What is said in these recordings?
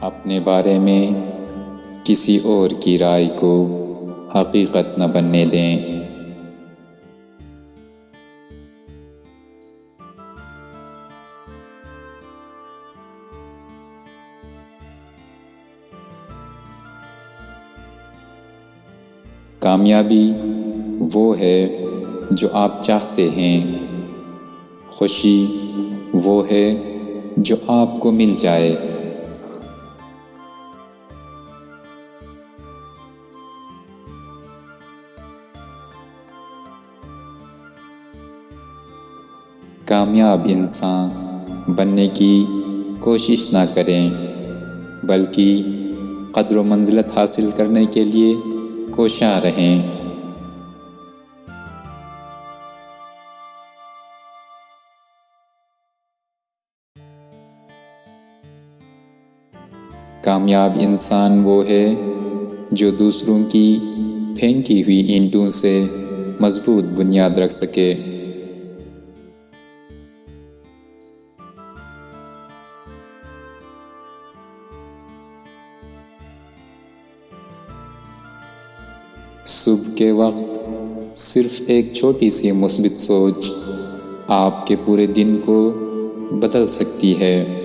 اپنے بارے میں کسی اور کی رائے کو حقیقت نہ بننے دیں۔ کامیابی وہ ہے جو آپ چاہتے ہیں، خوشی وہ ہے جو آپ کو مل جائے۔ کامیاب انسان بننے کی کوشش نہ کریں، بلکہ قدر و منزلت حاصل کرنے کے لیے کوشاں رہیں۔ کامیاب انسان وہ ہے جو دوسروں کی پھینکی ہوئی اینٹوں سے مضبوط بنیاد رکھ سکے۔ صبح کے وقت صرف ایک چھوٹی سی مثبت سوچ آپ کے پورے دن کو بدل سکتی ہے۔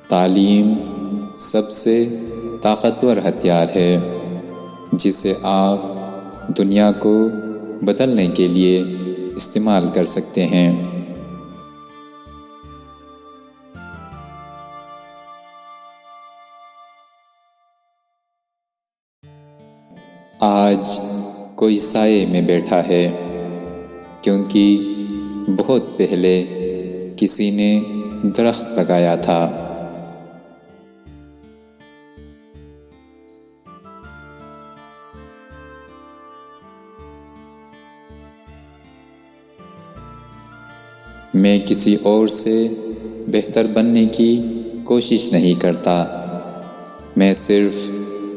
تعلیم سب سے طاقتور ہتھیار ہے جسے آپ دنیا کو بدلنے کے لیے استعمال کر سکتے ہیں۔ آج کوئی سائے میں بیٹھا ہے کیونکہ بہت پہلے کسی نے درخت لگایا تھا۔ میں کسی اور سے بہتر بننے کی کوشش نہیں کرتا، میں صرف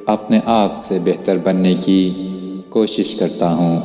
اپنے آپ سے بہتر بننے کی کوشش کرتا ہوں۔